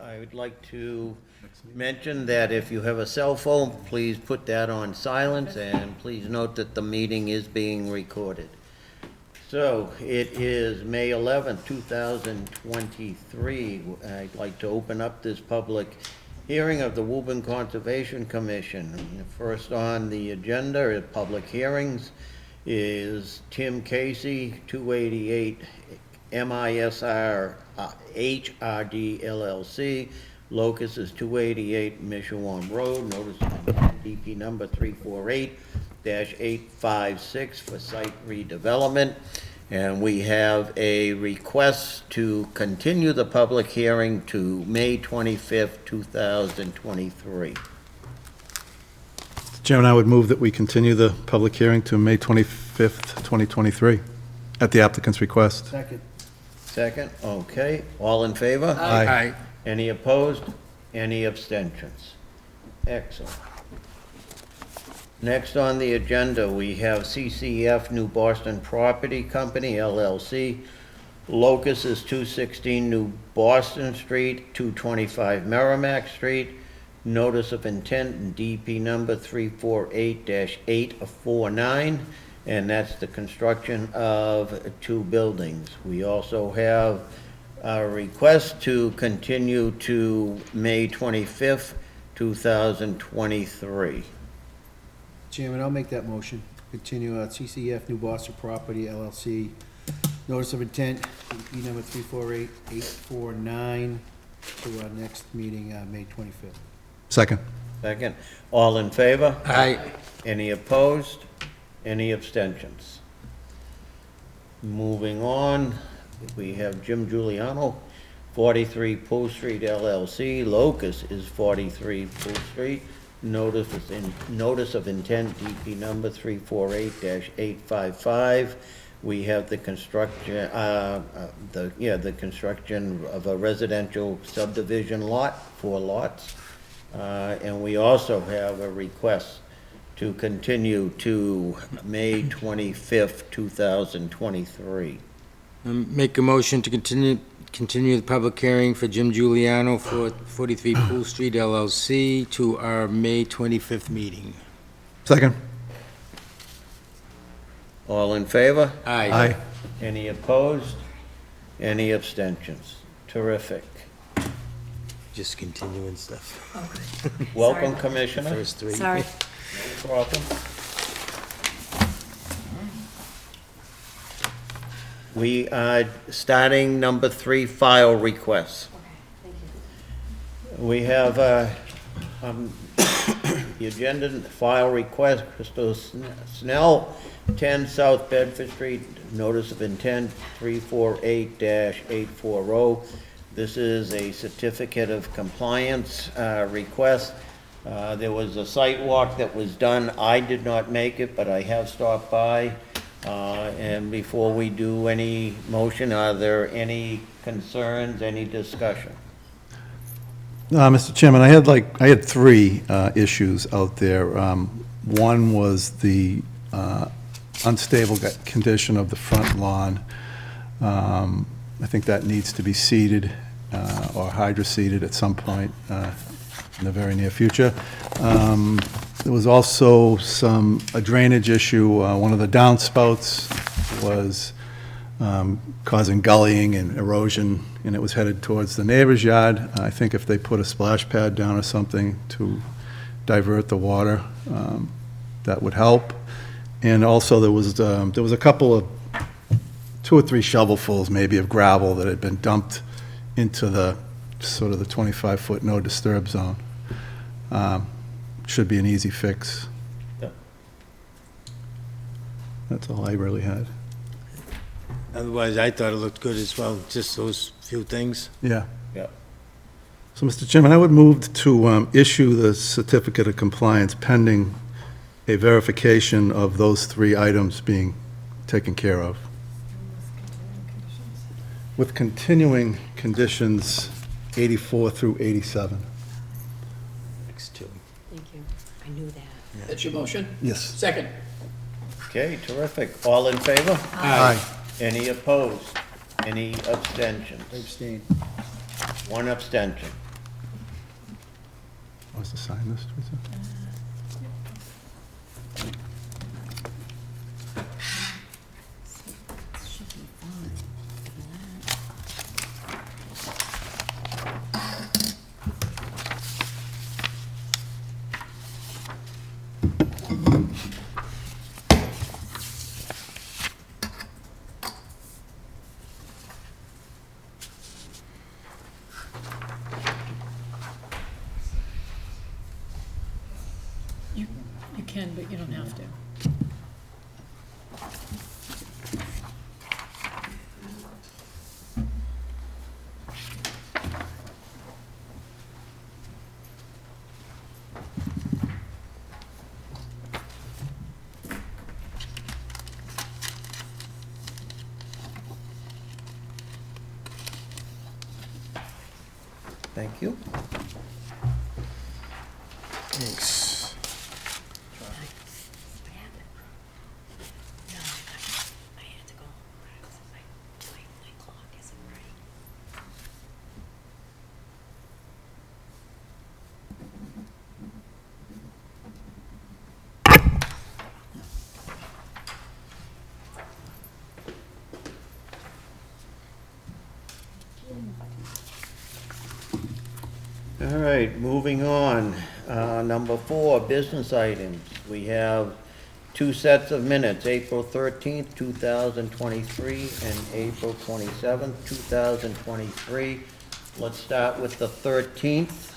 I would like to mention that if you have a cell phone, please put that on silence, and please note that the meeting is being recorded. So, it is May 11th, 2023. I'd like to open up this public hearing of the Woburn Conservation Commission. First on the agenda at public hearings is Tim Casey, 288 MISR HRD LLC. Locus is 288 Mishawam Road. Notice of intent, DP number 348-856 for site redevelopment. And we have a request to continue the public hearing to May 25th, 2023. Mr. Chairman, I would move that we continue the public hearing to May 25th, 2023, at the applicant's request. Second. Second, okay. All in favor? Aye. Any opposed? Any abstentions? Excellent. Next on the agenda, we have CCF New Boston Property Company, LLC. Locus is 216 New Boston Street, 225 Merrimack Street. Notice of intent and DP number 348-849, and that's the construction of two buildings. We also have a request to continue to May 25th, 2023. Chairman, I'll make that motion. Continue CCF New Boston Property LLC. Notice of intent, EP number 348-849 to our next meeting, May 25th. Second. Second. All in favor? Aye. Any opposed? Any abstentions? Moving on, we have Jim Giuliano, 43 Pool Street LLC. Locus is 43 Pool Street. Notice of intent, DP number 348-855. We have the construction, the construction of a residential subdivision lot, 4 lots. And we also have a request to continue to May 25th, 2023. Make a motion to continue the public hearing for Jim Giuliano for 43 Pool Street LLC to our May 25th meeting. Second. All in favor? Aye. Any opposed? Any abstentions? Terrific. Just continuing stuff. Welcome, Commissioner. First 3. Sorry. No problem. We are starting number 3, file requests. We have the agenda, file request, Crystal Snell, 10 South Bedford Street, notice of intent 348-840. This is a certificate of compliance request. There was a site walk that was done. I did not make it, but I have stopped by. And before we do any motion, are there any concerns, any discussion? Mr. Chairman, I had 3 issues out there. One was the unstable condition of the front lawn. I think that needs to be seeded or hydro-seeded at some point in the very near future. There was also a drainage issue. One of the downspouts was causing gullying and erosion, and it was headed towards the neighbor's yard. I think if they put a splash pad down or something to divert the water, that would help. And also there was a couple of 2 or 3 shovelfuls maybe of gravel that had been dumped into the sort of the 25-foot no disturb zone. Should be an easy fix. Yep. That's all I really had. Otherwise, I thought it looked good as well, just those few things. Yeah. Yeah. So, Mr. Chairman, I would move to issue the certificate of compliance pending a verification of those 3 items being taken care of. With continuing conditions 84 through 87. Next 2. Thank you. I knew that. That's your motion? Yes. Second. Okay, terrific. All in favor? Aye. Any opposed? Any abstentions? Abstain. 1 abstention. Wants to sign this, Teresa? Should be fine. You can, but you don't have to. Thank you. Thanks. What happened? No, I had to go. My clock isn't right. All right, moving on. Number 4, business items. We have 2 sets of minutes, April 13th, 2023, and April 27th, 2023. Let's start with the 13th.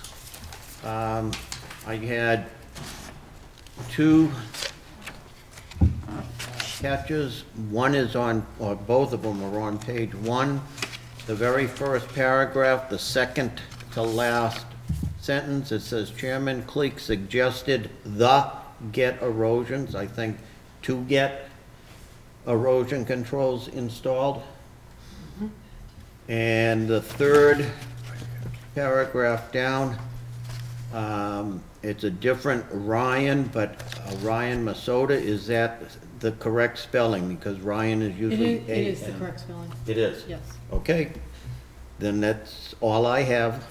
I had 2 catches. One is on, or both of them are on page 1. The very first paragraph, the second to last sentence, it says Chairman Cleek suggested the get erosions, I think to get erosion controls installed. And the third paragraph down, it's a different Ryan, but Ryan Masoda, is that the correct spelling? Because Ryan is It usually is, it is the A-N. correct spelling, It is? yes. Okay, then that's all I have.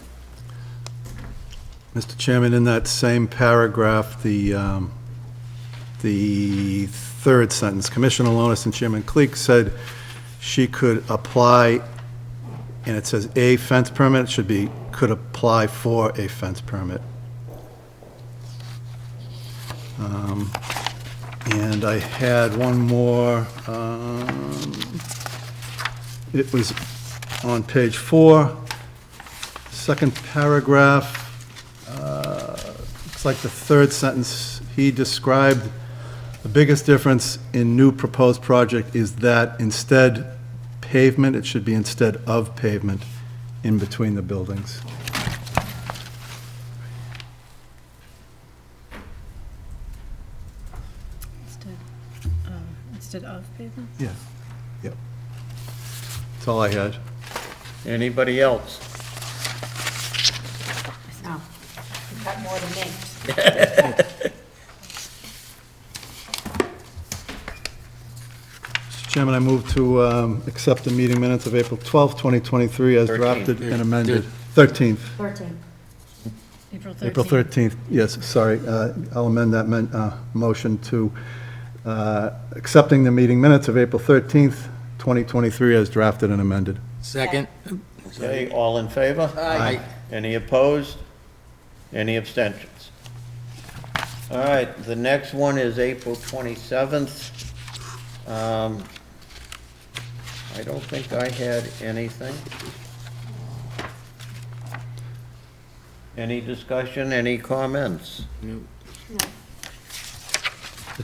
Mr. Chairman, in that same paragraph, the third sentence, Commissioner Lonis and Chairman Cleek said she could apply, and it says a fence permit, it should be could apply for a fence permit. And I had one more, it was on page 4, second paragraph. Looks like the third sentence, he described the biggest difference in new proposed project is that instead pavement, it should be instead of pavement in between the buildings. Instead of pavement? Yeah. Yep. That's all I had. Anybody else? No, you got more than me. Mr. Chairman, I move to accept the meeting minutes of April 12th, 2023 as 13th. drafted and amended. 13th. 13. April 13th. April 13th, yes, sorry. I'll amend that motion to accepting the meeting minutes of April 13th, 2023 as drafted and amended. Second? Okay, all in favor? Aye. Any opposed? Any abstentions? All right, the next one is April 27th. I don't think I had anything. Any discussion, any comments? Mr.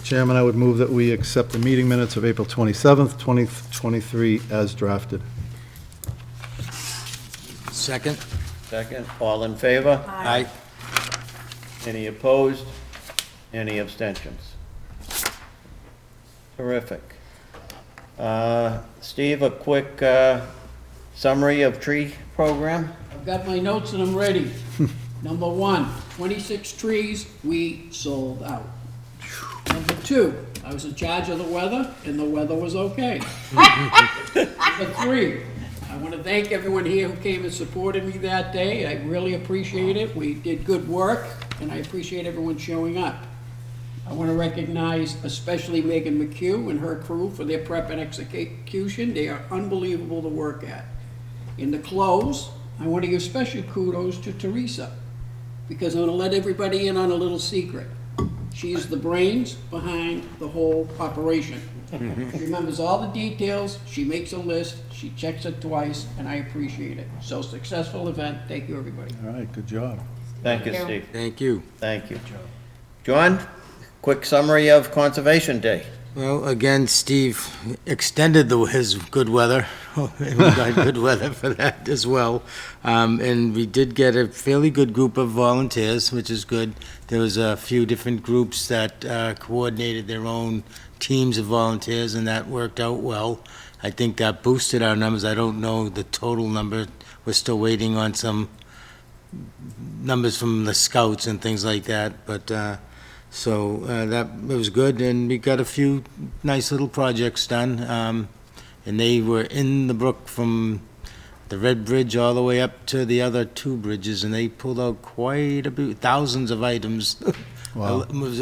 Chairman, I would move that we accept the meeting minutes of April 27th, 2023 as drafted. Second? Second, all in favor? Aye. Any opposed? Any abstentions? Terrific. Steve, a quick summary of tree program? I've got my notes and I'm ready. Number 1, 26 trees, we sold out. Number 2, I was in charge of the weather, and the weather was okay. Number 3, I want to thank everyone here who came and supported me that day. I really appreciate it. We did good work. and I appreciate everyone showing up. I want to recognize especially Megan McHugh and her crew for their prep and execution. They are unbelievable to work at. In the close, I want to give special kudos to Teresa, because I'm going to let everybody in on a little secret. She's the brains behind the whole operation. She remembers all the details, she makes a list, she checks it twice, and I appreciate it. So successful event, thank you, everybody. All right, good job. Thank you, Steve. Thank you. Thank you. John, quick summary of Conservation Day. Well, again, Steve extended his good weather. We got good weather for that as well. And we did get a fairly good group of volunteers, which is good. There was a few different groups that coordinated their own teams of volunteers, and that worked out well. I think that boosted our numbers. I don't know the total number. We're still waiting on some numbers from the scouts and things like that, but so that it was good, and we got a few nice little projects done, and they were in the brook from the Red Bridge all the way up to the other two bridges, and they pulled out quite a bit, thousands of items. Wow. It was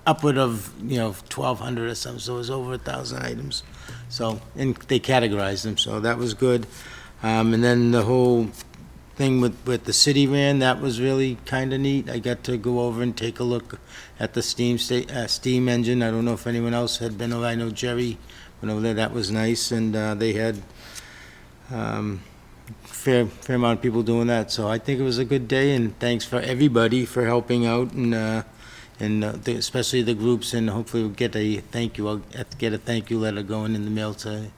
upward of 1,200 or something, so it was over 1,000 items. So, and they categorized them, so that was good. And then the whole thing with the city ran, that was really kind of neat. I got to go over and take a look at the steam engine. I don't know if anyone else had been over. I know Jerry went over there. That was nice, and they had fair amount of people doing that. So I think it was a good day, and thanks for everybody for helping out, and especially the groups, and hopefully we'll get a thank you. I'll have to get a thank you letter going in the mail to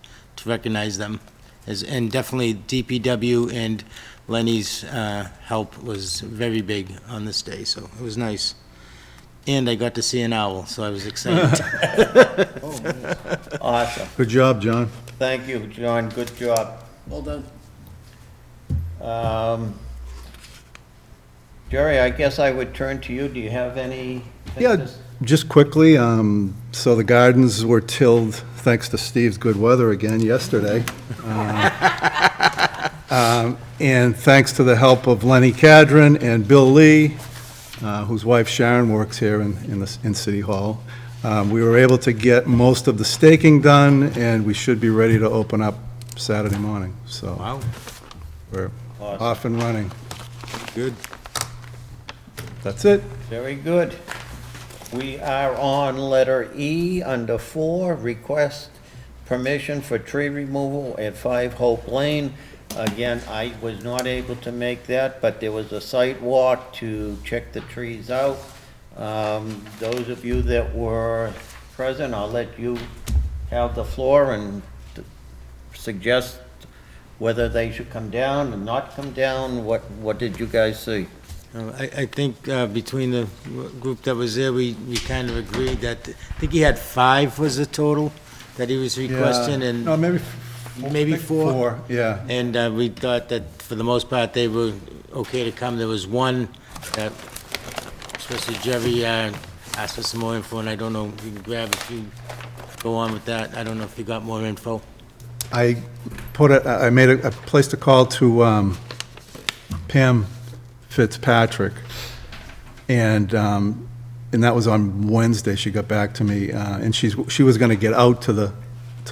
recognize them. And definitely DPW and Lenny's help was very big on this day, so it was nice. And I got to see an owl, so I was excited. Awesome. Good job, John. Thank you, John. Good job. Well done. Jerry, I guess I would turn to you. Do you have any? Yeah, just quickly, so the gardens were tilled, thanks to Steve's good weather again yesterday. And thanks to the help of Lenny Cadron and Bill Lee, whose wife Sharon works here in City Hall. We were able to get most of the staking done, and we should be ready to open up Saturday morning. So Wow, we're Awesome. off and running. good. That's it. Very good. We are on letter E under 4, request permission for tree removal at 5 Hope Lane. Again, I was not able to make that, but there was a site walk to check the trees out. Those of you that were present, I'll let you have the floor and suggest whether they should come down or not come down. What did you guys see? I think between the group that was there, we kind of agreed that, I think he had 5 was the total that he was requesting, Yeah. and No, maybe maybe 4. Yeah. And we thought that for the most part, they were okay to come. There was one that, especially Jerry, asked for some more info, and I don't know if you can grab, if you go on with that. I don't know if you got more info. I placed a call to Pam Fitzpatrick, and that was on Wednesday. She got back to me, and she was going to get out to the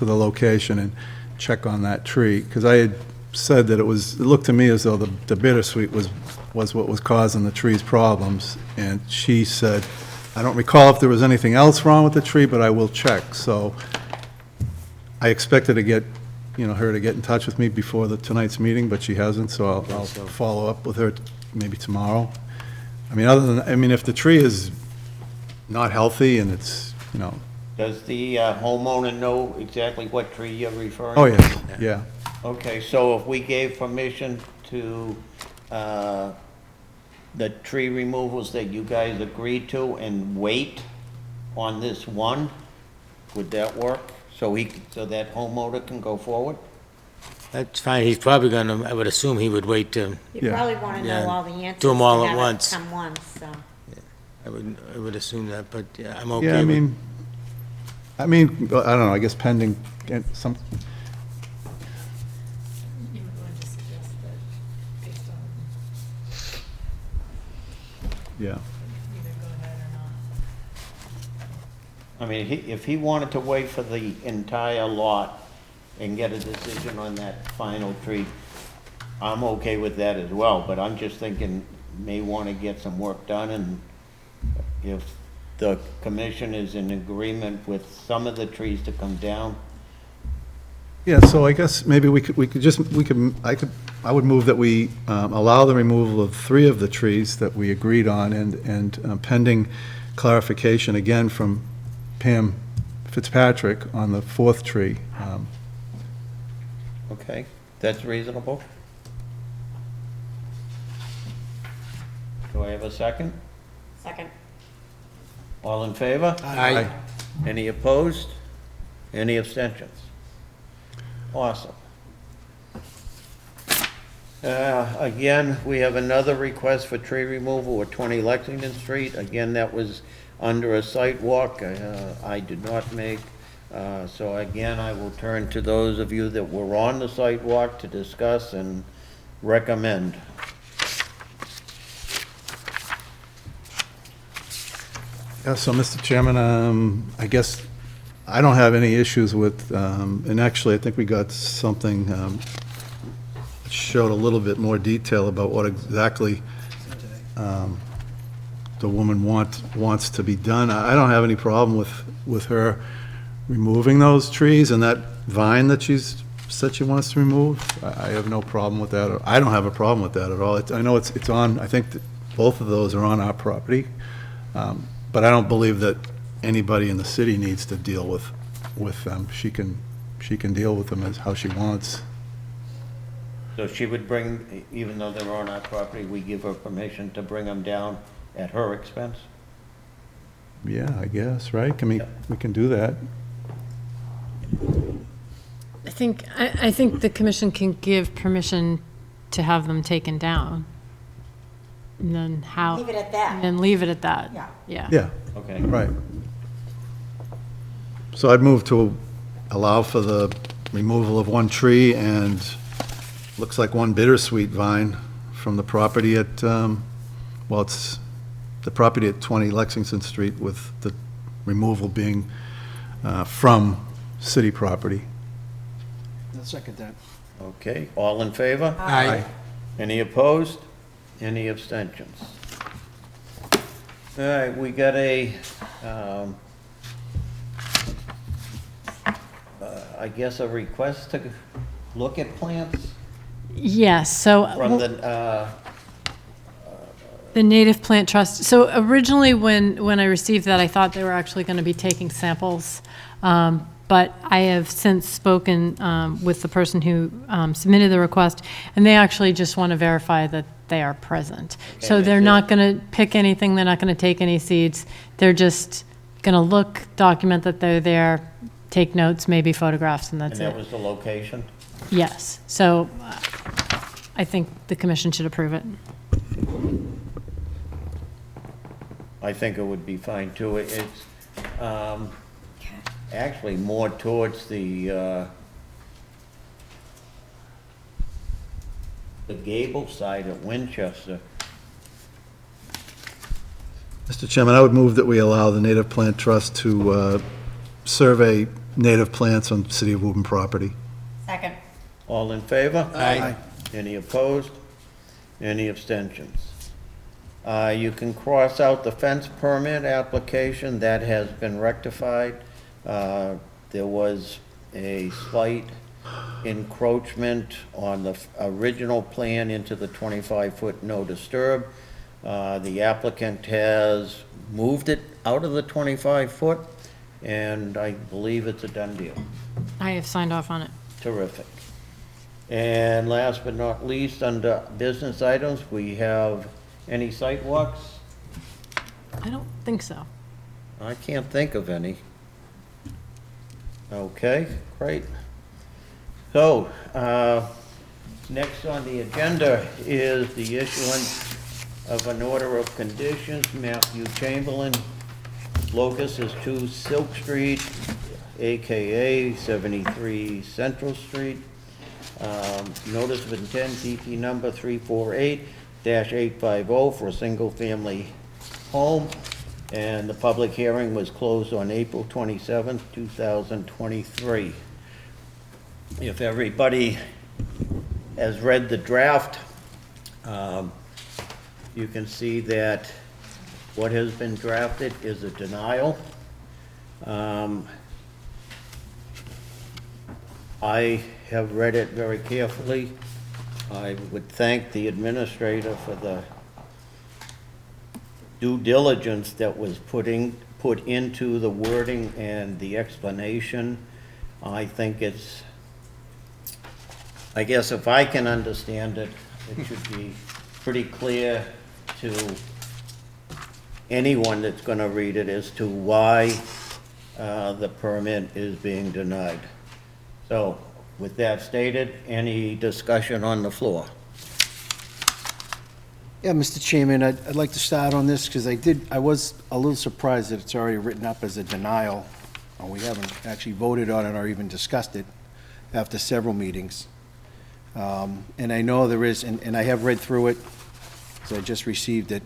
location and check on that tree, because I had said that it looked to me as though the bittersweet was what was causing the tree's problems, and she said, I don't recall if there was anything else wrong with the tree, but I will check. So I expected to get her to get in touch with me before tonight's meeting, but she hasn't, so I'll follow up with her maybe tomorrow. I mean, if the tree is not healthy and it's, Does the homeowner know exactly what tree you're referring to? oh, yeah, yeah. Okay, so if we gave permission to the tree removals that you guys agreed to and wait on this one, would that work? So that homeowner can go forward? That's fine. He's probably gonna, I would assume he would wait to, You Yeah. probably want to Yeah. know all the answers. Do 'em all to at have it once. Come once, so. I would assume that, but yeah, I'm okay Yeah, I with. mean, I don't know, I guess pending some, You were going to suggest that based Yeah. I mean, if he wanted to wait for the entire lot and get a decision on that final tree, I'm okay with that as well, but I'm just thinking, may want to get some work done, and if the commission is in agreement with some of the trees to come down, Yeah, so I guess maybe I would move that we allow the removal of 3 of the trees that we agreed on, and pending clarification again from Pam Fitzpatrick on the 4th tree. okay? That's reasonable? Do I have a second? Second. All in favor? Aye. Any opposed? Any abstentions? Awesome. Again, we have another request for tree removal at 20 Lexington Street. Again, that was under a site walk I did not make. So again, I will turn to those of you that were on the site walk to discuss and recommend. Yeah, so, Mr. Chairman, I guess I don't have any issues with, and actually, I think we got something that showed a little bit more detail about what exactly the woman wants to be done. I don't have any problem with her removing those trees and that vine that she's said she wants to remove. I have no problem with that. I don't have a problem with that at all. I know it's on, I think that both of those are on our property. But I don't believe that anybody in the city needs to deal with them. She can deal with them as how she wants. So she would bring, even though they're on our property, we give her permission to bring them down at her expense? Yeah, I guess, right? We can do that. I think the commission can give permission to have them taken down. And then how? Leave it at that. And then leave it at that. Yeah. Yeah. Yeah, Okay. right. So I'd move to allow for the removal of 1 tree and looks like 1 bittersweet vine from the property at, it's the property at 20 Lexington Street, with the removal being from city property. I'll second that. Okay, all in favor? Aye. Any opposed? Any abstentions? All right, we got I guess a request to look at plants Yes, so. from the, The Native Plant Trust. So originally, when I received that, I thought they were actually going to be taking samples. But I have since spoken with the person who submitted the request, and they actually just want to verify that they are present. So Okay, they're that's not going to pick anything, they're not going to take any seeds. They're just going to look, document that they're there, take notes, maybe photographs, and and that's that it. was the location? Yes, so I think the commission should approve it. I think it would be fine too. It's actually more towards the gable side of Winchester. Mr. Chairman, I would move that we allow the Native Plant Trust to survey native plants on City of Woburn property. Second. All in favor? Aye. Any opposed? Any abstentions? You can cross out the fence permit application, that has been rectified. There was a slight encroachment on the original plan into the 25-foot no disturb. The applicant has moved it out of the 25-foot, and I believe it's a done deal. I have signed off on it. Terrific. And last but not least, under business items, we have any site walks? I don't think so. I can't think of any. Okay, great. So, next on the agenda is the issuance of an order of conditions. Matthew Chamberlain, locus is 2 Silk Street, AKA 73 Central Street. Notice of intent, DP number 348-850 for a single-family home, and the public hearing was closed on April 27th, 2023. If everybody has read the draft, you can see that what has been drafted is a denial. I have read it very carefully. I would thank the administrator for the due diligence that was put into the wording and the explanation. I think it's, I guess if I can understand it, it should be pretty clear to anyone that's gonna read it as to why the permit is being denied. So, with that stated, any discussion on the floor? Yeah, Mr. Chairman, I'd like to start on this because I was a little surprised that it's already written up as a denial. We haven't actually voted on it or even discussed it after several meetings. And I know there is, and I have read through it, because I just received it.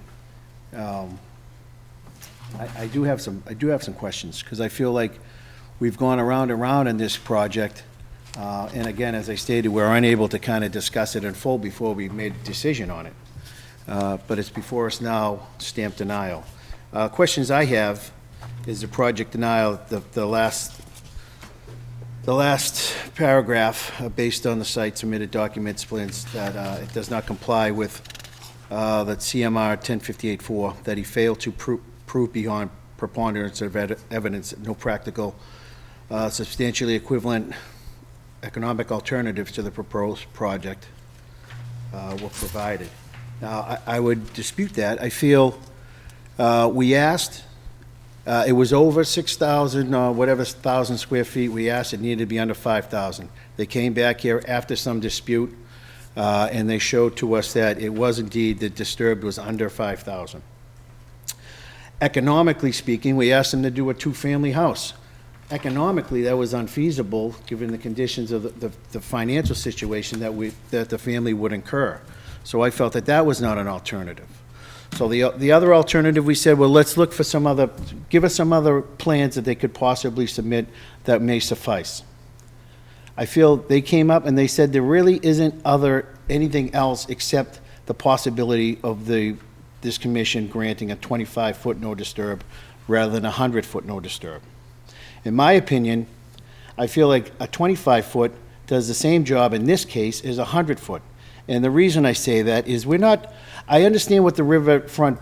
I do have some questions, because I feel like we've gone around and around in this project. And again, as I stated, we're unable to kind of discuss it in full before we made a decision on it. But it's before us now, stamped denial. Questions I have is the project denial, the last paragraph, based on the site submitted documents, plans, that it does not comply with that CMR 1058-4, that he failed to prove beyond preponderance of evidence that no practical, substantially equivalent economic alternatives to the proposed project were provided. Now, I would dispute that. I feel we asked, it was over 6,000, whatever, 1,000 square feet. We asked it needed to be under 5,000. They came back here after some dispute, and they showed to us that it was indeed, the disturbed was under 5,000. Economically speaking, we asked them to do a two-family house. Economically, that was unfeasible, given the conditions of the financial situation that the family would incur. So I felt that that was not an alternative. So the other alternative, we said, well, let's look for give us some other plans that they could possibly submit that may suffice. I feel they came up and they said there really isn't anything else except the possibility of this commission granting a 25-foot no disturb rather than a 100-foot no disturb. In my opinion, I feel like a 25-foot does the same job in this case as a 100-foot. And the reason I say that is I understand what the Riverfront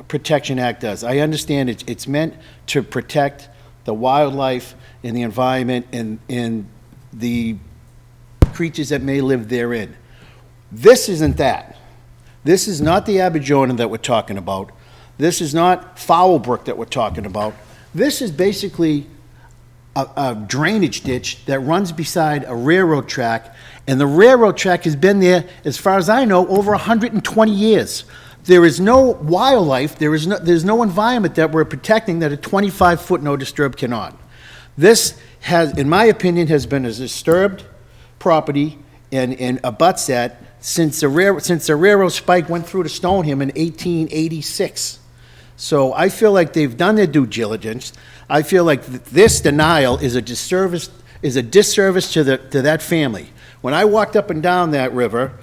Protection Act does. I understand it's meant to protect the wildlife and the environment and the creatures that may live therein. This isn't that. This is not the Abidjona that we're talking about. This is not Foulbrook that we're talking about. This is basically a drainage ditch that runs beside a railroad track, and the railroad track has been there, as far as I know, over 120 years. There is no wildlife, there's no environment that we're protecting that a 25-foot no disturb cannot. This has, in my opinion, has been a disturbed property and abuts that since the railroad spike went through to Stoneham in 1886. So I feel like they've done their due diligence. I feel like this denial is a disservice to that family. When I walked up and down that river,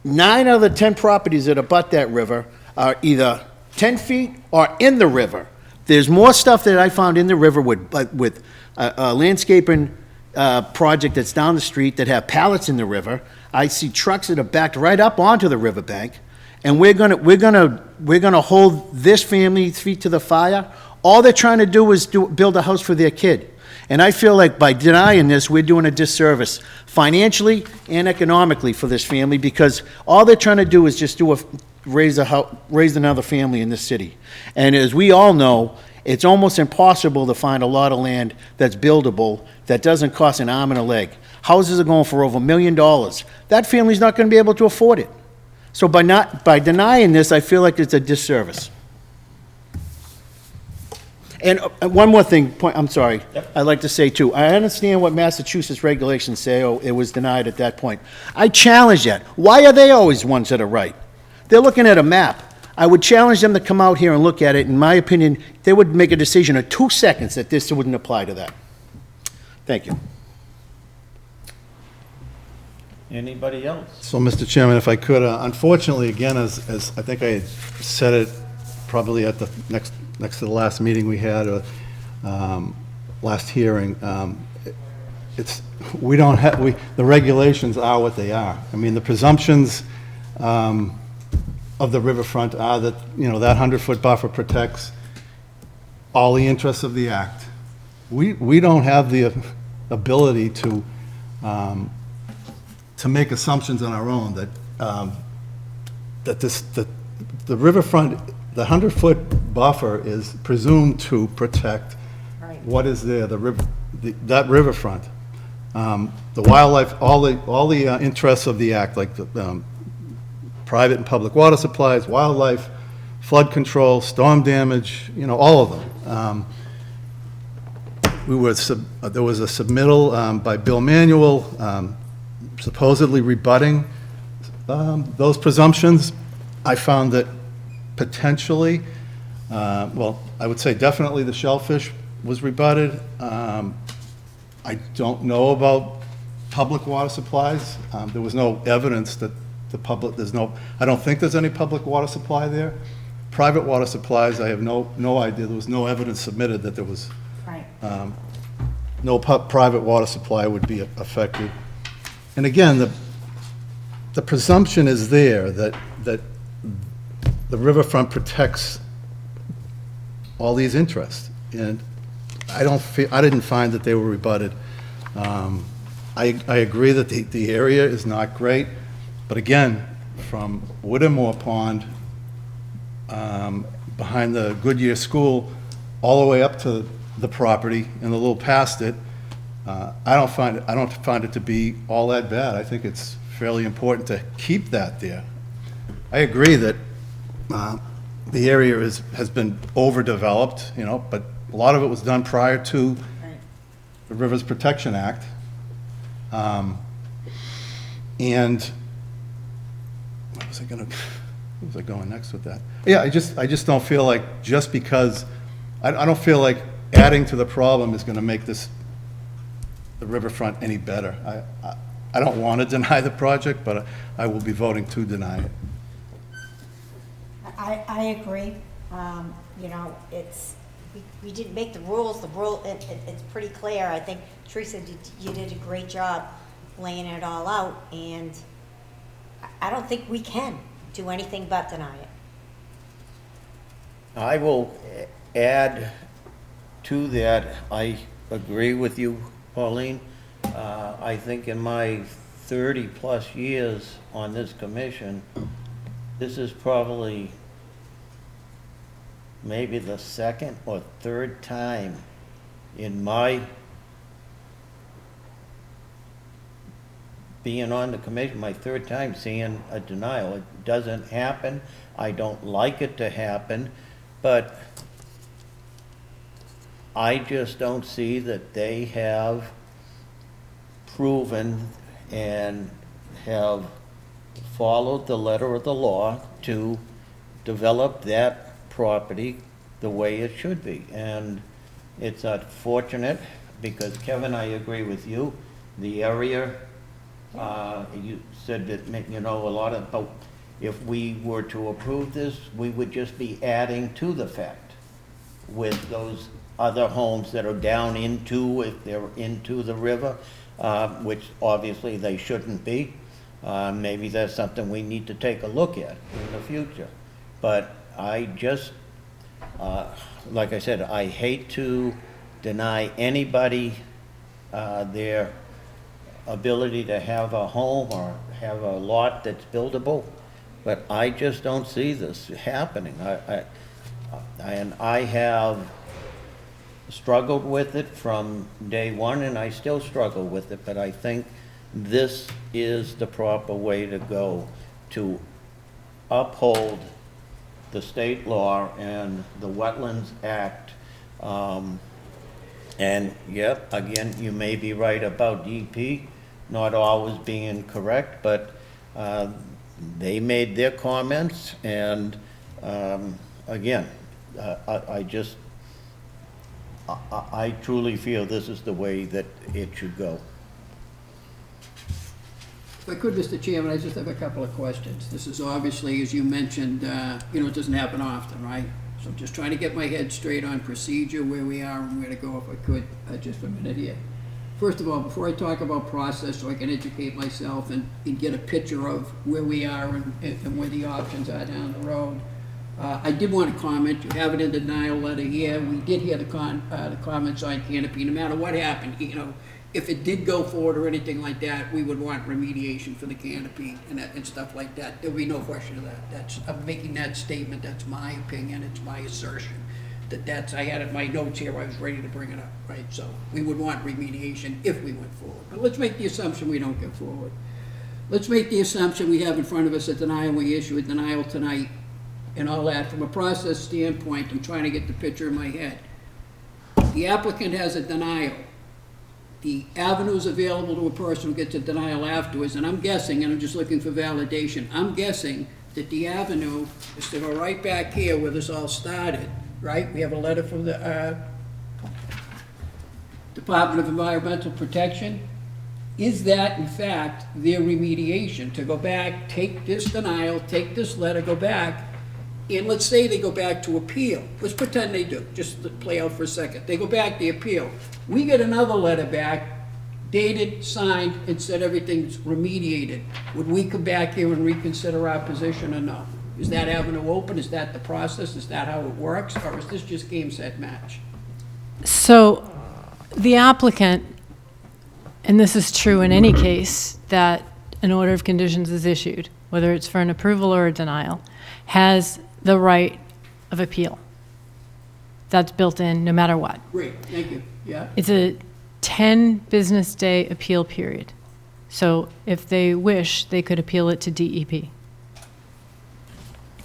9 out of the 10 properties that abut that river are either 10 feet or in the river. There's more stuff that I found in the river with a landscaping project that's down the street that have pallets in the river. I see trucks that are backed right up onto the riverbank, and we're gonna hold this family's feet to the fire. All they're trying to do is build a house for their kid. And I feel like by denying this, we're doing a disservice financially and economically for this family, because all they're trying to do is just raise another family in this city. And as we all know, it's almost impossible to find a lot of land that's buildable that doesn't cost an arm and a leg. Houses are going for over $1 million. That family's not going to be able to afford it. So by denying this, I feel like it's a disservice. And one more thing, I'm sorry, I'd like to say too, I understand what Massachusetts regulations say, oh, it was denied at that point. I challenge that. Why are they always ones that are right? They're looking at a map. I would challenge them to come out here and look at it. In my opinion, they would make a decision in 2 seconds that this wouldn't apply to that. Thank you. Anybody else? So, Mr. Chairman, if I could, unfortunately, again, as I think I had said it probably at the next to the last meeting we had, last hearing, we don't have, the regulations are what they are. I mean, the presumptions of the riverfront are that, that 100-foot buffer protects all the interests of the act. We don't have the ability to make assumptions on our own that the riverfront, the 100-foot buffer is presumed to protect what is there, that riverfront. The wildlife, all the interests of the act, like the private and public water supplies, wildlife, flood control, storm damage, all of them. There was a submittal by Bill Manuel supposedly rebutting those presumptions. I found that potentially, well, I would say definitely the shellfish was rebutted. I don't know about public water supplies. There was no evidence that I don't think there's any public water supply there. Private water supplies, I have no idea. There was no evidence submitted that there was Right. no private water supply would be affected. And again, the presumption is there that the riverfront protects all these interests. And I didn't find that they were rebutted. I agree that the area is not great, but again, from Whittemore Pond, behind the Goodyear School, all the way up to the property and a little past it, I don't find it to be all that bad. I think it's fairly important to keep that there. I agree that the area has been overdeveloped, but a lot of it was done prior to the Rivers Protection Act. And where was I going next with that? Yeah, I just don't feel like, just because, I don't feel like adding to the problem is gonna make the riverfront any better. I don't want to deny the project, but I will be voting to deny it. I agree. We didn't make the rules. It's pretty clear. I think, Teresa, you did a great job laying it all out, and I don't think we can do anything but deny it. I will add to that, I agree with you, Pauline. I think in my 30-plus years on this commission, this is probably maybe the second or third time in my being on the commission, my third time seeing a denial. It doesn't happen. I don't like it to happen, but I just don't see that they have proven and have followed the letter of the law to develop that property the way it should be. And it's unfortunate because, Kevin, I agree with you. The area, you said that, a lot of, but if we were to approve this, we would just be adding to the fact with those other homes that are down into, if they're into the river, which obviously they shouldn't be. Maybe that's something we need to take a look at in the future. But I just, like I said, I hate to deny anybody their ability to have a home or have a lot that's buildable, but I just don't see this happening. And I have struggled with it from day one, and I still struggle with it, but I think this is the proper way to go to uphold the state law and the Wetlands Act. And yep, again, you may be right about DP not always being correct, but they made their comments, and Again, I just, I truly feel this is the way that it should go. If I could, Mr. Chairman, I just have a couple of questions. This is obviously, as you mentioned, it doesn't happen often, right? So I'm just trying to get my head straight on procedure, where we are and where to go, if I could, just for a minute here. First of all, before I talk about process, so I can educate myself and get a picture of where we are and where the options are down the road, I did want to comment, you have it in the denial letter here, we did hear the comments on canopy, no matter what happened, if it did go forward or anything like that, we would want remediation for the canopy and stuff like that. There'll be no question of that. I'm making that statement, that's my opinion, it's my assertion. I had it in my notes here, I was ready to bring it up, right? So we would want remediation if we went forward. But let's make the assumption we don't go forward. Let's make the assumption we have in front of us a denial, we issue a denial tonight and all that. From a process standpoint, I'm trying to get the picture in my head. The applicant has a denial. The avenues available to a person who gets a denial afterwards, and I'm guessing, and I'm just looking for validation, I'm guessing that the avenue is to go right back here where this all started, right? We have a letter from the Department of Environmental Protection. Is that, in fact, their remediation, to go back, take this denial, take this letter, go back, and let's say they go back to appeal. Let's pretend they do, just to play out for a second. They go back, they appeal. We get another letter back, dated, signed, and said everything's remediated. Would we come back here and reconsider our position or no? Is that avenue open? Is that the process? Is that how it works? Or is this just game, set, match? So the applicant, and this is true in any case that an order of conditions is issued, whether it's for an approval or a denial, has the right of appeal. That's built in no matter what. Great, thank you. Yeah? It's a 10 business day appeal period. So if they wish, they could appeal it to DEP.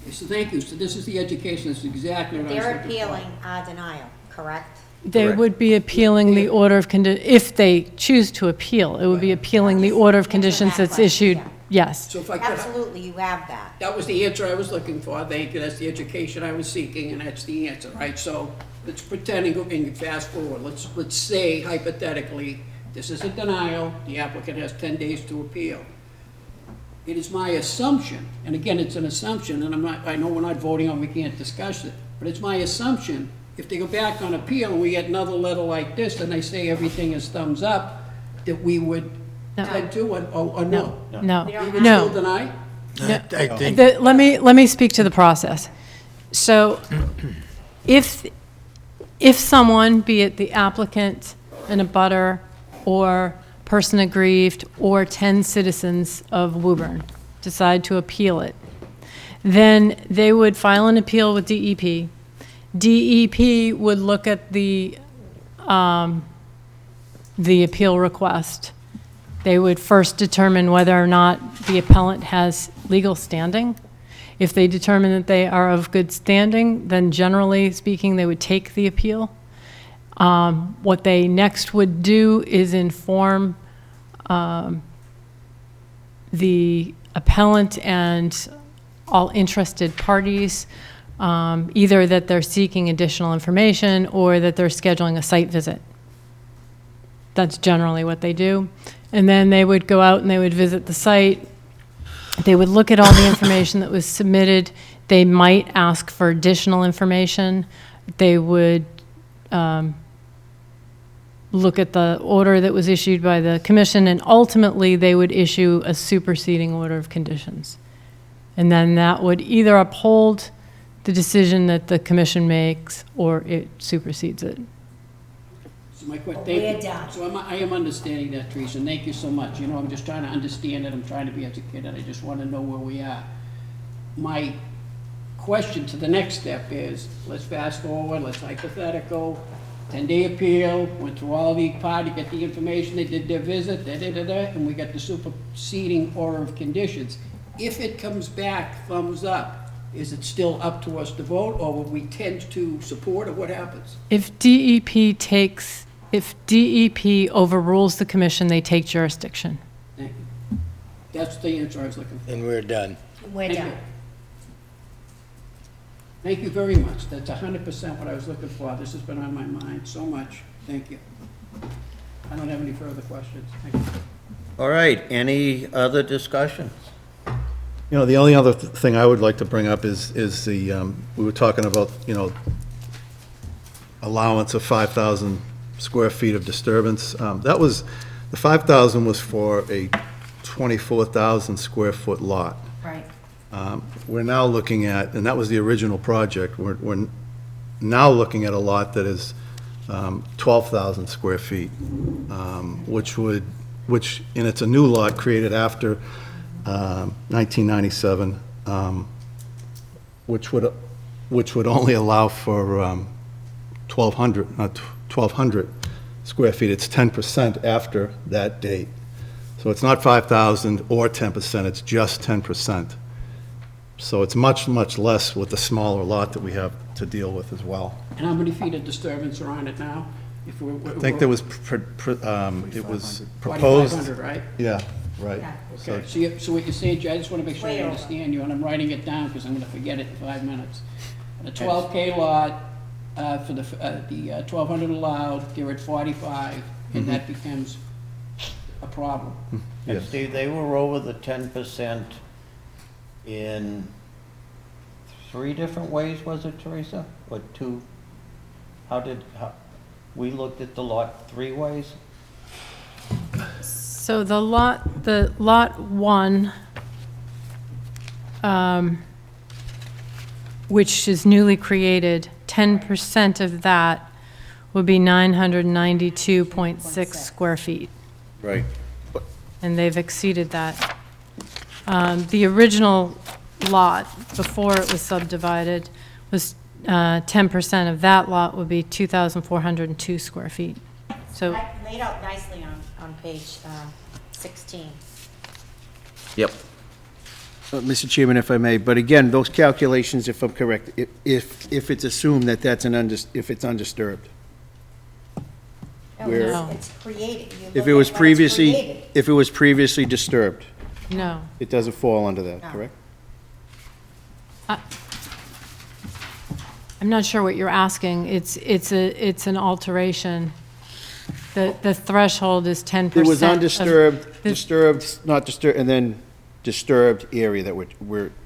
Okay, so thank you. So this is the education. This is exactly what I was They're looking for. appealing our denial, correct? They Correct. would be appealing the order of if they choose to appeal, it would be appealing the order of Answer conditions that that's question, issued, yeah. yes. So if I could, Absolutely, you have that. that was the answer I was looking for. Thank you. That's the education I was seeking, and that's the answer, right? So let's pretend and go and fast forward. Let's say hypothetically, this is a denial. The applicant has 10 days to appeal. It is my assumption, and again, it's an assumption, and I know we're not voting on, we can't discuss it, but it's my assumption, if they go back on appeal and we get another letter like this, and they say everything is thumbs up, that we would No. head to, or no? No, We don't We would no. still deny? I think, Let me speak to the process. So if someone, be it the applicant, an abutter, or person aggrieved, or 10 citizens of Woburn decide to appeal it, then they would file an appeal with DEP. DEP would look at the appeal request. They would first determine whether or not the appellant has legal standing. If they determine that they are of good standing, then generally speaking, they would take the appeal. What they next would do is inform the appellant and all interested parties, either that they're seeking additional information or that they're scheduling a site visit. That's generally what they do. And then they would go out and they would visit the site. They would look at all the information that was submitted. They might ask for additional information. They would look at the order that was issued by the commission, and ultimately they would issue a superseding order of conditions. And then that would either uphold the decision that the commission makes or it supersedes it. So my question, We're thank you. done. So I am understanding that, Teresa, and thank you so much. You know, I'm just trying to understand it, I'm trying to be educated, I just want to know where we are. My question to the next step is, let's fast forward, let's hypothetical, 10-day appeal, went through all the party, get the information, they did their visit, and we got the superseding order of conditions. If it comes back thumbs up, is it still up to us to vote, or will we tend to support, or what happens? If DEP overrules the commission, they take jurisdiction. Thank you. That's the answer I was looking for. and we're done. We're Thank done. you. Thank you very much. That's 100% what I was looking for. This has been on my mind so much. Thank you. I don't have any further questions. Thank you. All right, any other discussions? You know, the only other thing I would like to bring up is the, we were talking about, you know, allowance of 5,000 square feet of disturbance. That was, the 5,000 was for a 24,000 square foot lot. Right. We're now looking at, and that was the original project, we're now looking at a lot that is 12,000 square feet, which, and it's a new lot created after 1997, which would only allow for 1,200 square feet. It's 10% after that date. So it's not 5,000 or 10%, it's just 10%. So it's much, much less with the smaller lot that we have to deal with as well. And how many feet of disturbance are on it now? If I think there was, it was proposed. 4,500, right? Yeah, right. Yeah. So- Okay, so what you're saying, Jay, I just want to make sure I Way over. understand you, and I'm writing it down because I'm going to forget it in 5 minutes. The 12K lot, for the 1,200 allowed, they're at 45, and that becomes a problem. And Yes. Steve, they were over the 10% in 3 different ways, was it, Teresa? Or 2? We looked at the lot 3 ways? So the lot one, which is newly created, 10% of that would be 992.6 square feet, Right. and they've exceeded that. The original lot, before it was subdivided, was 10% of that lot would be 2,402 square feet. So, Laid out nicely on page 16. Yep. Mr. Chairman, if I may, but again, those calculations, if I'm correct, if it's assumed that that's if it's undisturbed. No, Where- it's created. You If look it was at when it's previously, created. if it was previously disturbed, no. it doesn't fall under that, No. correct? I'm not sure what you're asking. It's an alteration. The threshold is 10%. It was of- undisturbed, the- disturbed, not disturbed, and then disturbed area that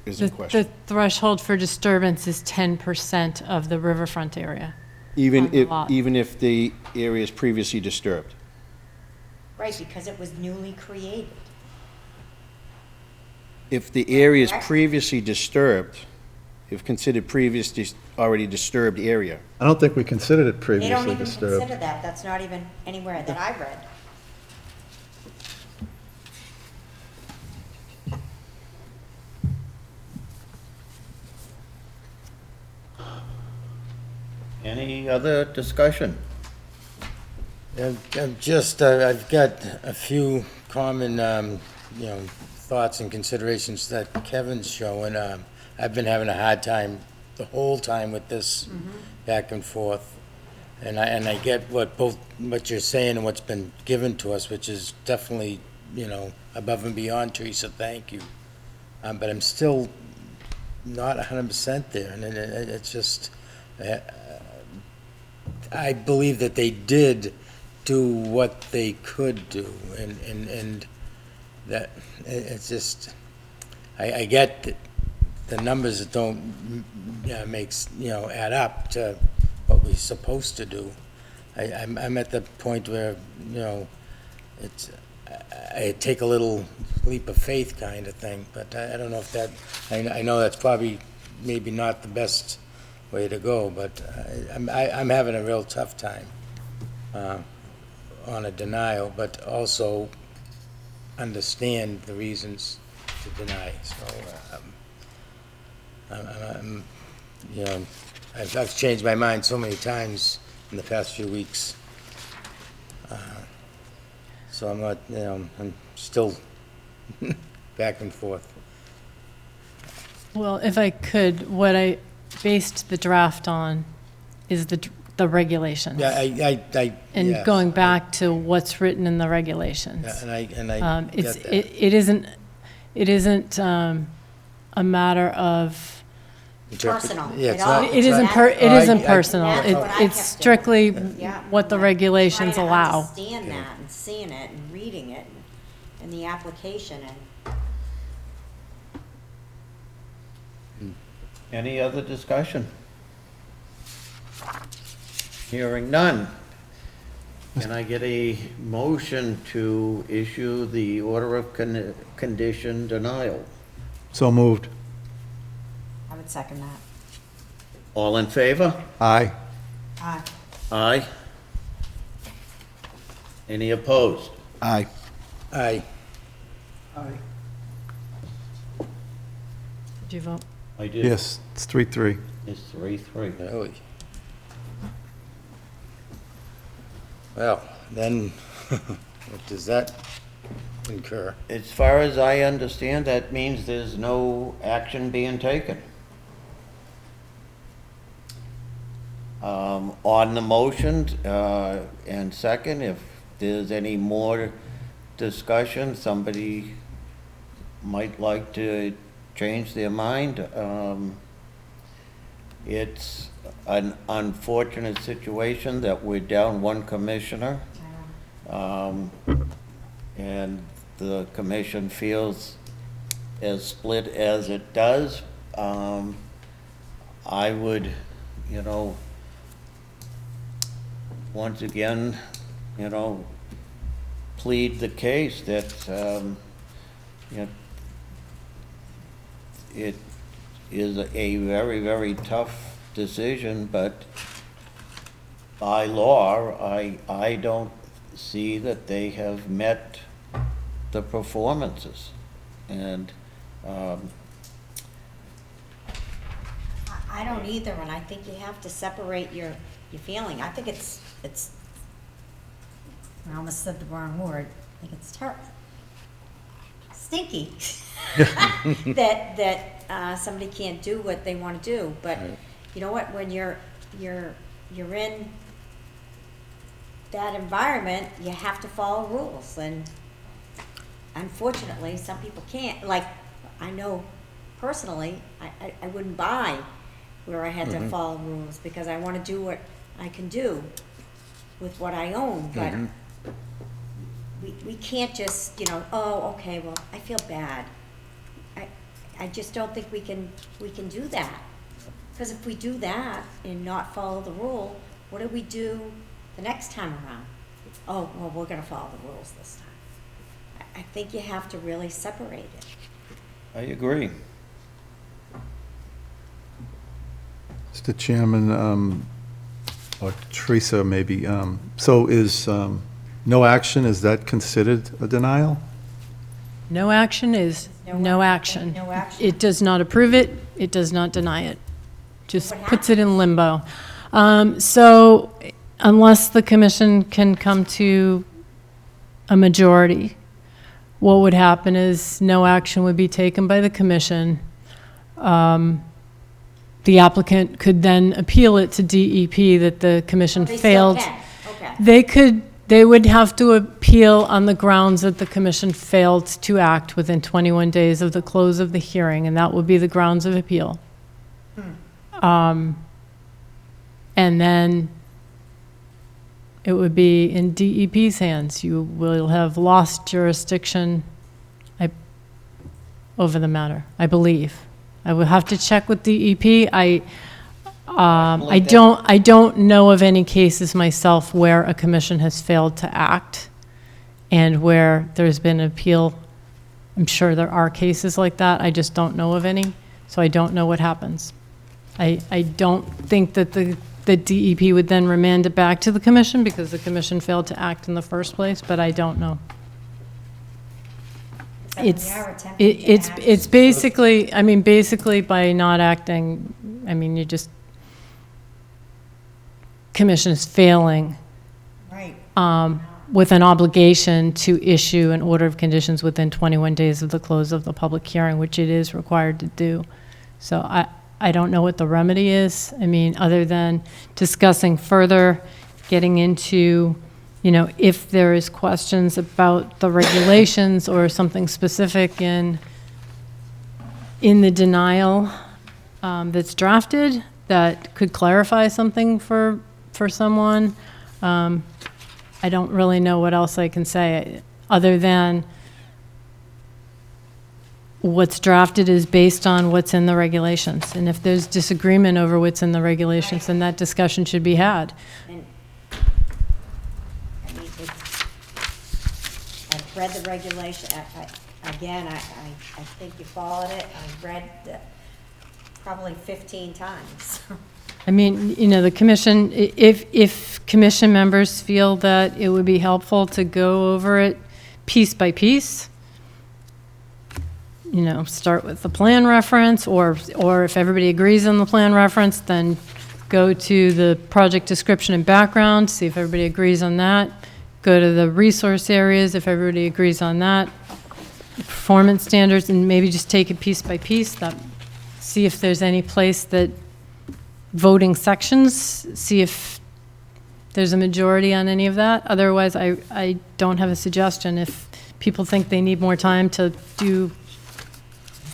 is in The question. threshold for disturbance is 10% of the riverfront area. Even on the lot. even if the area is previously disturbed. Right, because it was newly created. If the area is Correct. previously disturbed, if considered already disturbed area, I don't think we considered it They don't previously even disturbed. consider that. That's not even anywhere that I read. Any other discussion? I've got a few common, thoughts and considerations that Kevin's showing. I've been having a hard time the whole time with this back and forth. And I get what you're saying and what's been given to us, which is definitely, above and beyond, Teresa, thank you. But I'm still not 100% there, and it's just, I believe that they did do what they could do, and that, it's just, I get that the numbers that don't add up to what we're supposed to do. I'm at the point where, I take a little leap of faith kind of thing, but I don't know if that, I know that's probably maybe not the best way to go, but I'm having a real tough time on a denial, but also understand the reasons to deny. So, I've changed my mind so many times in the past few weeks. So I'm not, I'm still back and forth. Well, if I could, what I based the draft on is the regulations. Yeah, I And yes. going back to what's written in the regulations. Yeah, and I It's, get that. it isn't a matter of personal. Yeah, it's all- not- It isn't that- it isn't I- personal. That's what I It's kept strictly Yeah. what the regulations Trying to allow. understand that and seeing it and reading it and the application and. Any other discussion? Hearing none. Can I get a motion to issue the order of condition denial? So moved. I would second that. All in favor? Aye. Aye. Aye. Any opposed? Aye. Aye. Did you vote? I did. Yes, it's 3-3. It's 3-3. Really? Well, then, what does that incur? As far as I understand, that means there's no action being taken. On the motion, and second, if there's any more discussion, somebody might like to change their mind. It's an unfortunate situation that we're down one commissioner. And the commission feels as split as it does. I would, once again, plead the case that, it is a very, very tough decision, but by law, I don't see that they have met the performances. And, I don't either, and I think you have to separate your feeling. I think it's, I almost said the wrong word. I think it's terrible. Stinky. That somebody can't do what they want to do. But you know what, when you're in that environment, you have to follow rules. And unfortunately, some people can't. Like, I know personally, I wouldn't buy where I had to follow rules because I want to do what I can do with what I own. But we can't just, oh, okay, well, I feel bad. I just don't think we can do that. Because if we do that and not follow the rule, what do we do the next time around? Oh, well, we're gonna follow the rules this time. I think you have to really separate it. I agree. Mr. Chairman, or Teresa maybe, so is no action, is that considered a denial? No action is no action. No action. It does not approve it, it does not deny it. Just What puts it in limbo. So unless the commission can come to a majority, what would happen is no action would be taken by the commission. The applicant could then appeal it to DEP that the commission They still failed. can. Okay. They would have to appeal on the grounds that the commission failed to act within 21 days of the close of the hearing, and that would be the grounds of appeal. And then it would be in DEP's hands. You will have lost jurisdiction over the matter, I believe. I would have to check with DEP. I don't know of any cases myself where a commission has failed to act and where there's been an appeal. I'm sure there are cases like that. I just don't know of any, so I don't know what happens. I don't think that the DEP would then remand it back to the commission because the commission failed to act in the first place, but I don't know. It's basically, basically by not acting, you just, commission is failing Right. with an obligation to issue an order of conditions within 21 days of the close of the public hearing, which it is required to do. So I don't know what the remedy is. Other than discussing further, getting into, if there is questions about the regulations or something specific in the denial, that's drafted that could clarify something for someone. I don't really know what else I can say, other than what's drafted is based on what's in the regulations. And if there's disagreement over what's in the regulations, then that discussion should be had. And, I mean, I've read the regulation, again, I think you followed it, I've read probably 15 times. I mean, you know, the commission, if commission members feel that it would be helpful to go over it piece by piece, you know, start with the plan reference, or if everybody agrees on the plan reference, then go to the project description and background, see if everybody agrees on that. Go to the resource areas, if everybody agrees on that. Performance standards, and maybe just take it piece by piece, see if there's any place that voting sections, see if there's a majority on any of that. Otherwise, I don't have a suggestion. If people think they need more time to do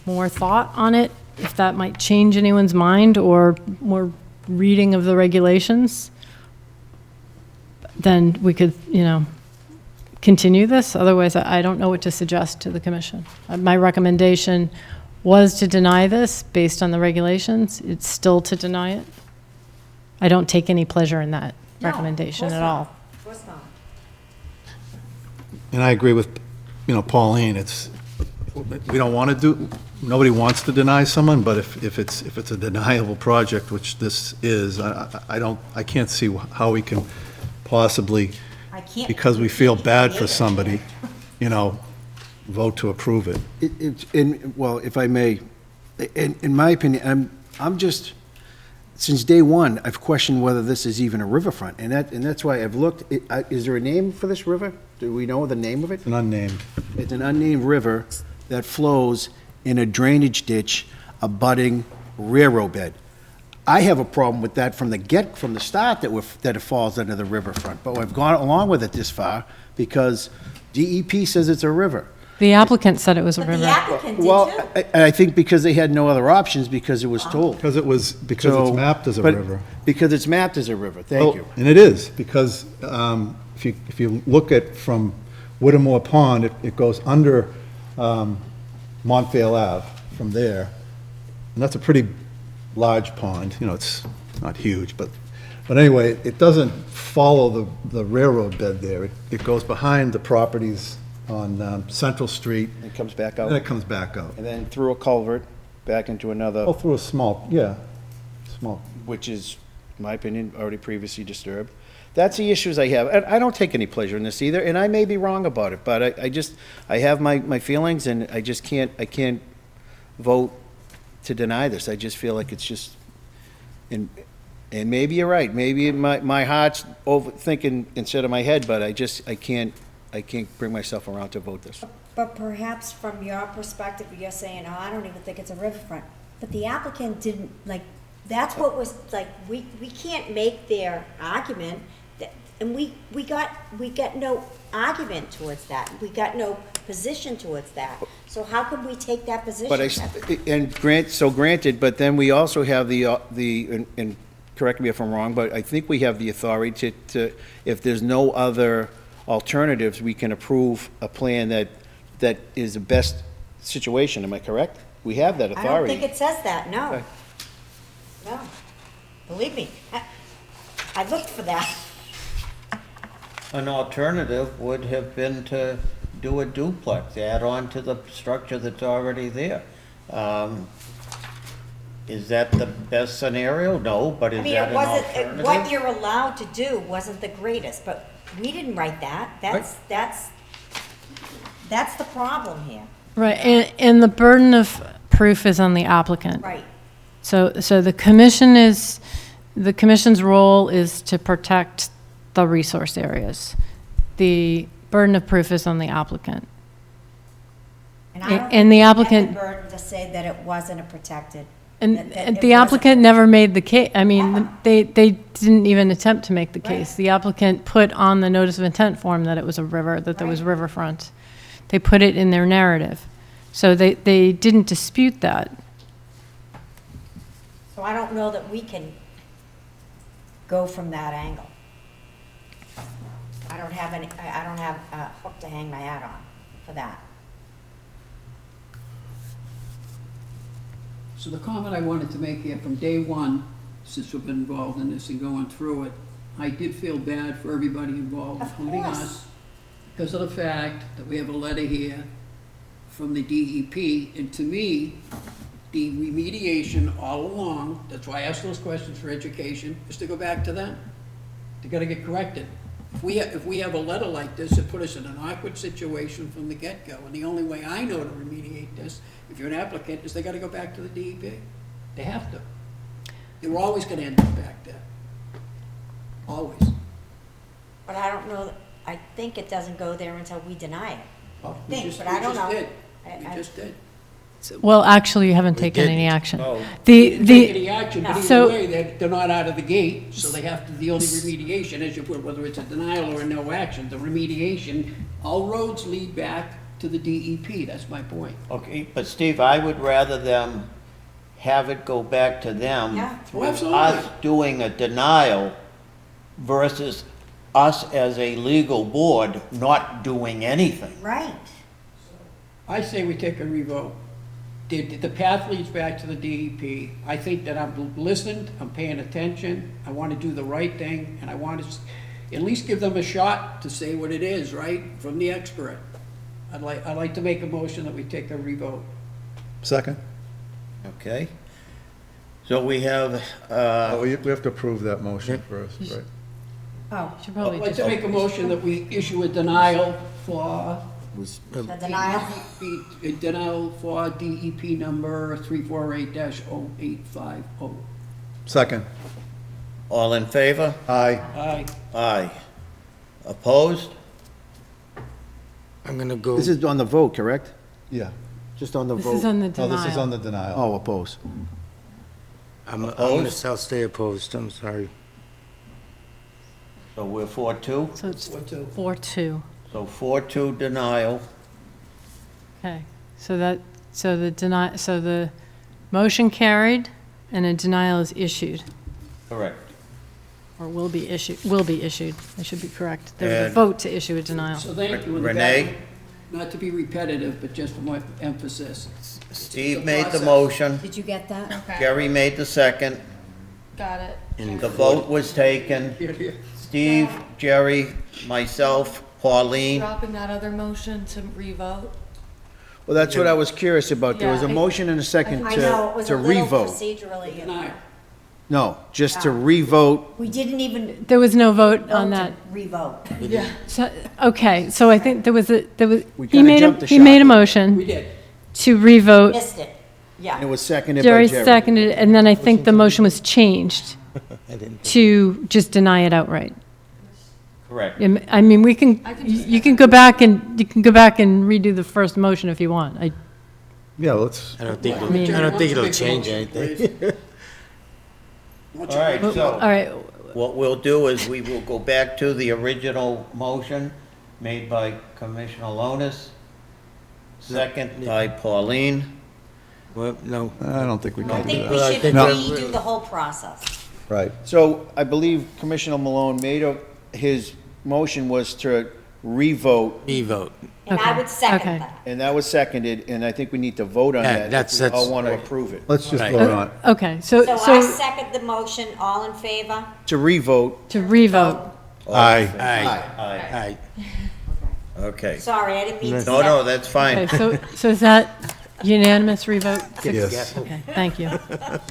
more thought on it, if that might change anyone's mind, or more reading of the regulations, then we could, you know, continue this. Otherwise, I don't know what to suggest to the commission. My recommendation was to deny this based on the regulations. It's still to deny it. I don't take any pleasure in that recommendation at all. Of course not. And I agree with, you know, Pauline, we don't want to do, nobody wants to deny someone, but if it's a deniable project, which this is, I can't see how we can possibly, I can't. because we feel bad for somebody, you know, vote to approve it. Well, if I may, in my opinion, I'm just, since day one, I've questioned whether this is even a riverfront, and that's why I've looked. Is there a name for this river? Do we know the name of it? It's an unnamed. It's an unnamed river that flows in a drainage ditch abutting railroad bed. I have a problem with that from the start, that it falls under the riverfront, but I've gone along with it this far because DEP says it's a river. The applicant said it was a But the river. applicant did Well, too. I think because they had no other options, because it was told. Because it's So, mapped as a but- river. Because it's mapped as a river, thank you. And it is, because if you look at from Whittemore Pond, it goes under Montvale Ave from there, and that's a pretty large pond, you know, it's not huge, but anyway, it doesn't follow the railroad bed there. It goes behind the properties on Central Street, It comes back and out, then it comes back out. and then through a culvert, back into another, Oh, through a small, small. which is, in my opinion, already previously disturbed. That's the issues I have. And I don't take any pleasure in this either, and I may be wrong about it, but I have my feelings, and I can't vote to deny this. I just feel like it's just, and maybe you're right, maybe my heart's overthinking instead of my head, but I can't bring myself around to vote this. But perhaps from your perspective, you're saying, oh, I don't even think it's a riverfront. But the applicant didn't, like, that's what was, like, we can't make their argument, and we got no argument towards that. We got no position towards that. So how could we take that position? But granted, but then we also have and correct me if I'm wrong, but I think we have the authority to, if there's no other alternatives, we can approve a plan that is the best situation, am I correct? We have that I don't authority. think it says that, no. Okay. No. Believe me, I looked for that. An alternative would have been to do a duplex, add on to the structure that's already there. Is that the best scenario? No, but I is mean, that it an wasn't, alternative? what you're allowed to do wasn't the greatest, but we didn't write that. That's the problem here. Right, and the burden of proof is on the applicant. Right. So the commission's role is to protect the resource areas. The burden of proof is on the applicant. And I don't And the think we had applicant- the burden to say that it wasn't a protected. And that and it the wasn't- applicant never made the case, I mean, Yeah. they didn't even attempt to make the case. Right. The applicant put on the notice of intent form that it was a river, that there was Right. riverfront. They put it in their narrative. So they didn't dispute that. So I don't know that we can go from that angle. I don't have a hook to hang my hat on for that. So the comment I wanted to make here from day one, since we've been involved in this and going through it, I did feel bad for everybody involved, Of including course. us, because of the fact that we have a letter here from the DEP, and to me, the remediation all along, that's why I asked those questions for education, is to go back to them. They gotta get corrected. If we have a letter like this, it put us in an awkward situation from the get-go, and the only way I know to remediate this, if you're an applicant, is they gotta go back to the DEP. They have to. They were always gonna end up back there. Always. But I don't know, I think it doesn't go there until we deny it. Well, Think, but I don't know. We just I- did. We just did. Well, actually, you haven't taken didn't. any action. Oh. The, Take the, any action, but So- either way, they're not out of the gate, so they have to, the only remediation, as you put, whether it's a denial or a no action, the remediation, all roads lead back to the DEP, that's my point. Okay, but Steve, I would rather them have it go back to them. Yeah. Oh, with absolutely. us doing a denial versus us as a legal board not doing anything. Right. I say we take a revote. The path leads back to the DEP. I think that I've listened, I'm paying attention, I want to do the right thing, and I want to at least give them a shot to say what it is, right, from the expert. I'd like to make a motion that we take a revote. Second? Okay? So we have, Oh, we have to approve that motion first, right? Oh, should I'd probably like just, to make a motion that we issue a denial for the denial. A denial for DEP number 348-0850. Second? all in favor? Aye. Aye. Aye. Opposed? I'm gonna go, This is on the vote, correct? Yeah. Just on the this vote? is on the Oh, this is on denial. the denial. Oh, oppose. I'm Opposed? I'll stay opposed, I'm sorry. So we're 4-2? So it's What to? 4-2. So 4-2 denial. Okay, so the motion carried and a denial is issued, Correct. or will be issued, I should be correct. There was a And- vote to issue a denial. So thank you. And Renee? that- Not to be repetitive, but just for more emphasis. Steve made the process. motion, Did you get that? Okay, Jerry made the second, got it. the vote was taken. Here, here. Steve, Jerry, myself, Pauline. Dropping that other motion to revote. Well, that's what I was curious about. There was a Yeah. motion and a second I know, it was to a little revote. procedurally. Denial. No, just to revote. We didn't even There was no vote vote on to that. revote. Yeah. So, okay, so I think We he kinda made jumped the he made a shot. We motion did. to revote. Missed it. And it Yeah. was seconded by Jerry Jerry. seconded, it, and then I think the motion was changed I didn't. to just deny it outright. Correct. I mean, we can, I can just- you can go back and redo the first motion if you want. Yeah, let's, I don't think, I mean- I don't think it'll Make a change motion, anything. please. All right, All so right, what we'll do is we will go back to the original motion made by Commissioner Lonis, second by Pauline. Well, no, I don't think we I can do think that. we Well, I should think No. redo the whole process. Right. So I believe Commissioner Malone his motion was to revote, revote. And I Okay, would second okay. that. and that was seconded, and I think we need to vote on Yeah, that. that's- if we all that's want to right. approve it. Let's just Right. vote on it. okay, so So I second the motion, all in favor? To revote, to revote, Aye. Aye. Aye. Aye. Okay. Sorry, I didn't mean to. No, no, that's okay, fine. so is that unanimous revote? Yes. Okay, thank you.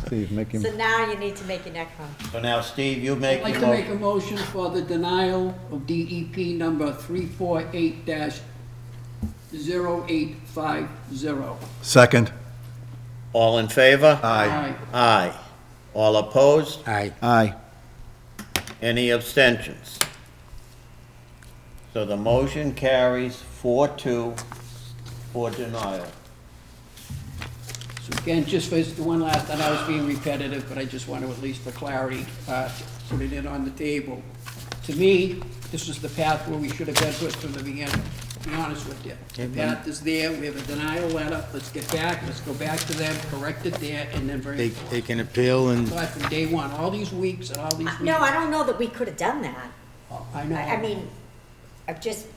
Steve, make him, So now you need to make your next one. So now, Steve, you I'd make like your to make a motion. motion for the denial of DEP number 348-0850. second. All in favor? Aye. Aye. All opposed? Aye. aye. Any abstentions? So the motion carries 4-2 for denial. So again, just for the one last, I know I was being repetitive, but I just want to, at least for clarity, put it in on the table. To me, this is the path where we should have been with from the beginning. to be honest with you. The path is there, we have a denial letter, let's get back, let's go back to them, correct it there, and then bring it They can appeal and, forward from day one, all these weeks and all these weeks. No, I don't know that we could have done that. I know. I mean, I've just,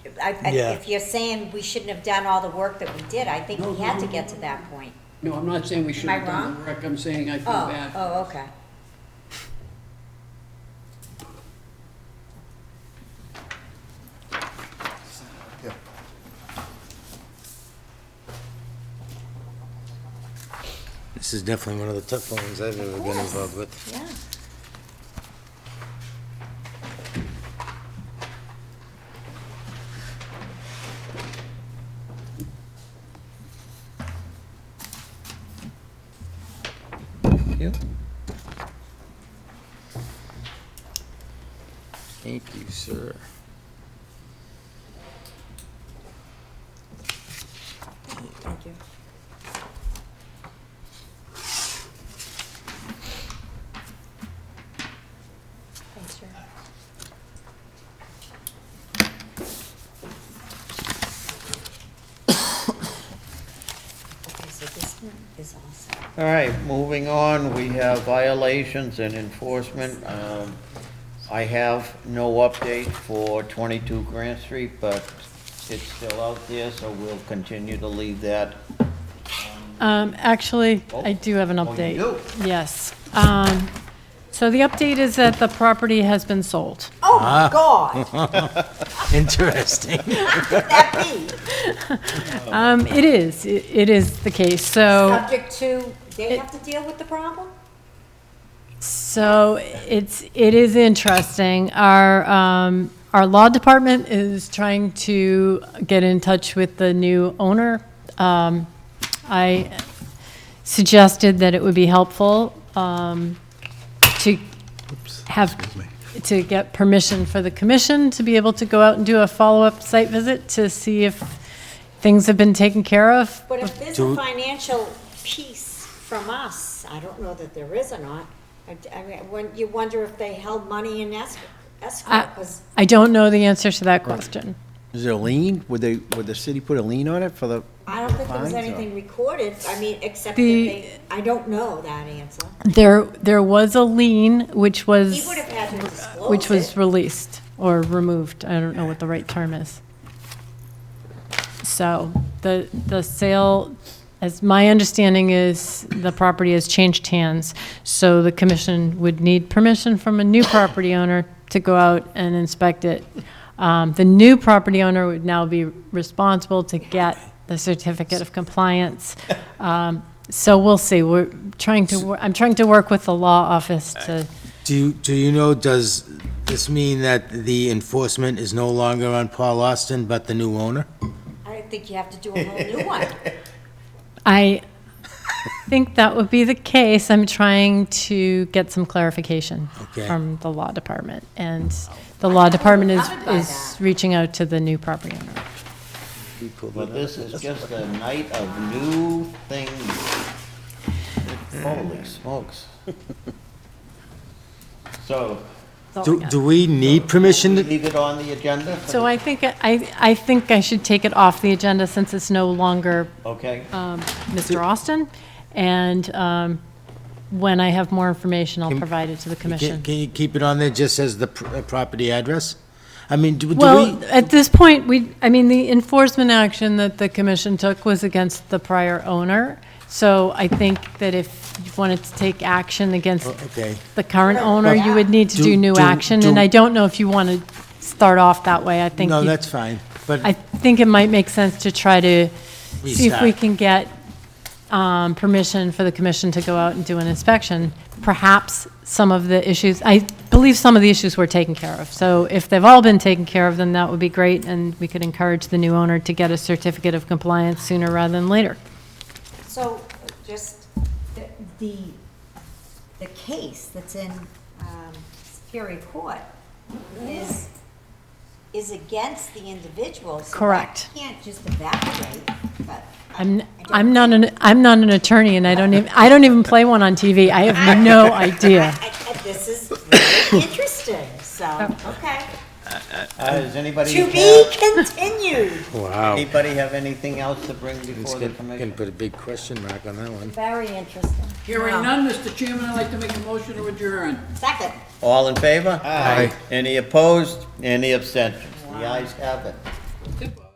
Yeah. if you're saying we shouldn't have done all the work that we did, I think we had to get to that point. No, I'm not saying we should Am have I done the wrong? work, I'm saying I feel bad. Oh, okay. this is definitely one of the tough ones I've ever been involved with. Yeah. You? Thank you, sir. Thank you. Thanks, Sharon. Okay, so this one is awesome. All right, moving on, we have violations and enforcement. I have no update for 22 Grant Street, but it's still out there, so we'll continue to leave that. Actually, I do have an Oh, you update. do? Yes. So the update is that the property has been sold. Oh, my God, Interesting. could that be? It is, it is the case, so. Subject to, they have to deal with the problem? So it is interesting. Our law department is trying to get in touch with the new owner. I suggested that it would be helpful to have, to get permission for the commission to be able to go out and do a follow-up site visit to see if things have been taken care of. But if there's a financial piece from us, I don't know that there is or not. I mean, when you wonder if they held money in escrow, because I don't know the answer to that question. Is there a lien? Would the city put a lien on it for the? I don't think there was Fines, or- anything recorded, I mean, except that The- they, I don't know that answer. There was a lien which He was, would have had to disclose which was it. released or removed. I don't know what the right term is. So the sale, as my understanding is, the property has changed hands. So the commission would need permission from a new property owner to go out and inspect it. The new property owner would now be responsible to get the certificate of compliance. So we'll see. I'm trying to work with the law office to, Do you know, does this mean that the enforcement is no longer on Paul Austin, but the new owner? I think you have to do a whole new one. I think that would be the case. I'm trying to get some clarification Okay. from the law department. And the law department covered by is that. reaching out to the new property owner. But this is just a night of new things. Holy smokes. So, That's all I got. Do we need permission to? leave it on the agenda? for So the- I think I should take it off the agenda since it's no longer Okay, Mr. Austin. And when I have more information, I'll provide it to the commission. Can you keep it on there just as the property address? I mean, do we? Well, at this point, the enforcement action that the commission took was against the prior owner. So I think that if you wanted to take action against Okay. the current owner, you would need to do new action. And I don't know if you want to start off that way. I think No, you- that's fine, but I think it might make sense to try to see if we Restart. can get permission for the commission to go out and do an inspection. Perhaps some of the issues, I believe some of the issues were taken care of. So if they've all been taken care of, then that would be great, and we could encourage the new owner to get a certificate of compliance sooner rather than later. So, just, the case that's in Superior Court is against the individual. So Correct. that can't just evaporate, but. I'm not an attorney, and I don't even play one on TV. I have no idea. This is very interesting, so, okay. Does anybody To be have, continued. Wow. anybody have anything else to bring It's before the gonna commission? put a big question mark on that one. Very interesting. Hearing Wow. none, Mr. Chairman, I'd like to make a motion to adjourn. Second. All in favor? Aye. Any opposed? Any abstentions? The ayes have it. Tip off.